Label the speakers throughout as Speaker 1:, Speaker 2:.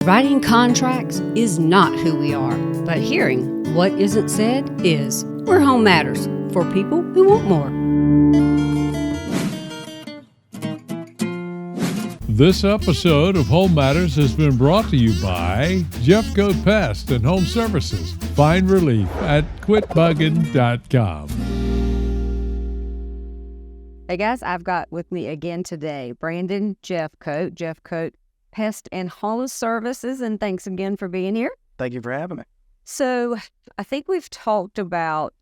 Speaker 1: Writing contracts is not who we are, but hearing what isn't said is. We're Home Matters for people who want more.
Speaker 2: This episode of Home Matters has been brought to you by Jeffcoat Pest and Home Services. Find relief at quitbugging.com.
Speaker 3: Hey guys, I've got with me again today Brandon Jeffcoat Pest and Home Services, and thanks again for being here.
Speaker 4: Thank you for having me.
Speaker 3: So I think we've talked about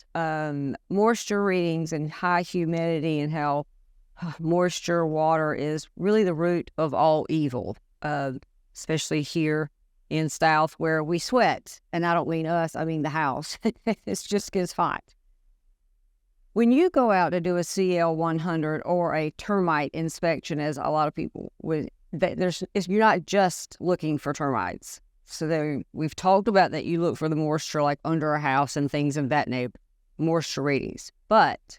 Speaker 3: moisture readings and high humidity and how moisture, water is really the root of all evil, especially here in South where we sweat. And I don't mean us, I mean the house. It just gets hot. When you go out to do a CL 100 or a termite inspection, as a lot of people would, you're not just looking for termites. So we've talked about that you look for the moisture like under a house and things of that nature, moisture readings. But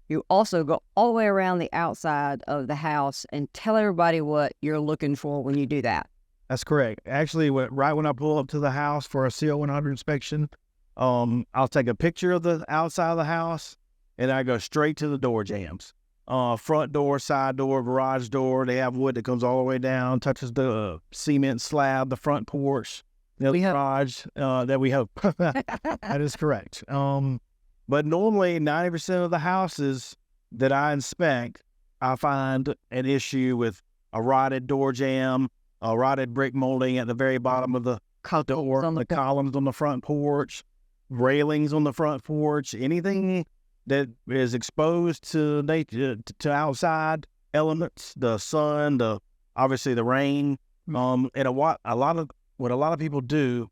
Speaker 3: you also go all the way around the outside of the house and tell everybody what you're looking for when you do that.
Speaker 4: That's correct. Actually, right when I pull up to the house for a CL 100 inspection, I'll take a picture of the outside of the house and I go straight to the door jambs. Front door, side door, garage door. They have wood that comes all the way down, touches the cement slab, the front porch, the garage that we hope. That is correct. But normally 90% of the houses that I inspect, I find an issue with a rotted door jamb, a rotted brick molding at the very bottom of the door, the columns on the front porch, railings on the front porch, anything that is exposed to nature, to outside elements, the sun, obviously the rain. And what a lot of people do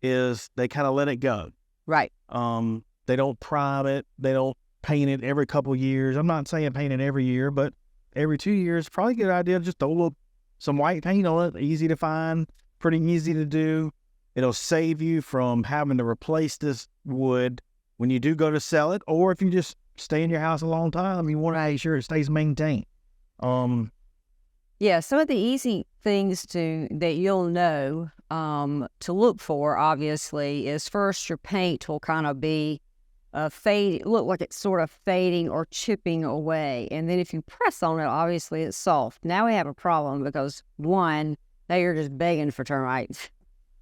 Speaker 4: is they kind of let it go. Right. They don't prime it. They don't paint it every couple of years. I'm not saying paint it every year, but every 2 years, probably a good idea to just throw some white paint on it. Easy to find, pretty easy to do. It'll save you from having to replace this wood when you do go to sell it, or if you just stay in your house a long time, you want to make sure it stays maintained.
Speaker 3: Yeah, some of the easy things that you'll know to look for, obviously, is first your paint will kind of be look like it's sort of fading or chipping away. And then if you press on it, obviously it's soft. Now we have a problem because one, now you're just begging for termites.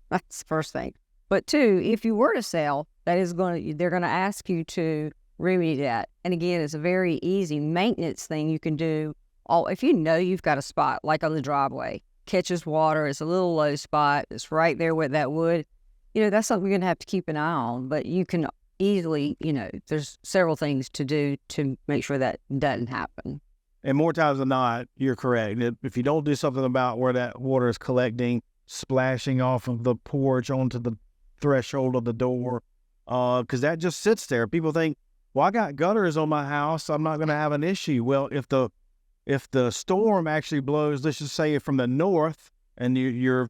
Speaker 3: That's the first thing. But two, if you were to sell, they're going to ask you to remedy that. And again, it's a very easy maintenance thing you can do. If you know you've got a spot, like on the driveway, catches water, it's a little low spot, it's right there with that wood, that's something you're going to have to keep an eye on. But you can easily, there's several things to do to make sure that doesn't happen.
Speaker 4: And more times than not, you're correct. If you don't do something about where that water is collecting, splashing off of the porch onto the threshold of the door, because that just sits there. People think, well, I got gutters on my house, I'm not going to have an issue. Well, if the storm actually blows, let's just say from the north, and your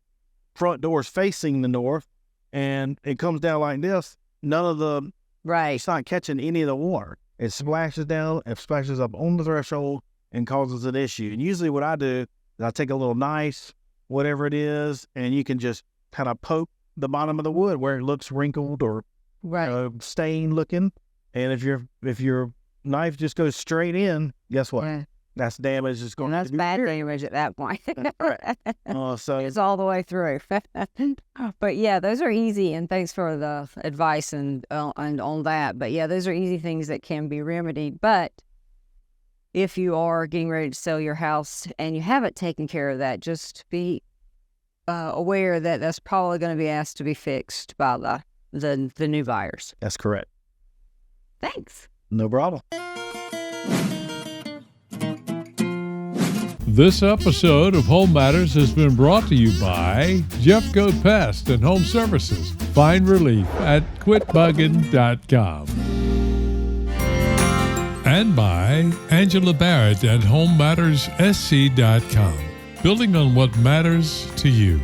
Speaker 4: front door is facing the north, and it comes down like this, it's not catching any of the water. It splashes down, it splashes up on the threshold and causes an issue. And usually what I do is I take a little knife, whatever it is, and you can just kind of poke the bottom of the wood where it looks wrinkled or stained looking. And if your knife just goes straight in, guess what? Yeah. That's damage.
Speaker 3: That's bad damage at that point.
Speaker 4: So
Speaker 3: it's all the way through. But yeah, those are easy. And thanks for the advice and on that. But yeah, those are easy things that can be remedied. But if you are getting ready to sell your house and you haven't taken care of that, just be aware that that's probably going to be asked to be fixed by the new buyers.
Speaker 4: That's correct.
Speaker 3: Thanks.
Speaker 4: No problem.
Speaker 2: This episode of Home Matters has been brought to you by Jeffcoat Pest and Home Services. Find relief at quitbugging.com. And by Angela Barrett at HomeMattersSC.com. Building on what matters to you.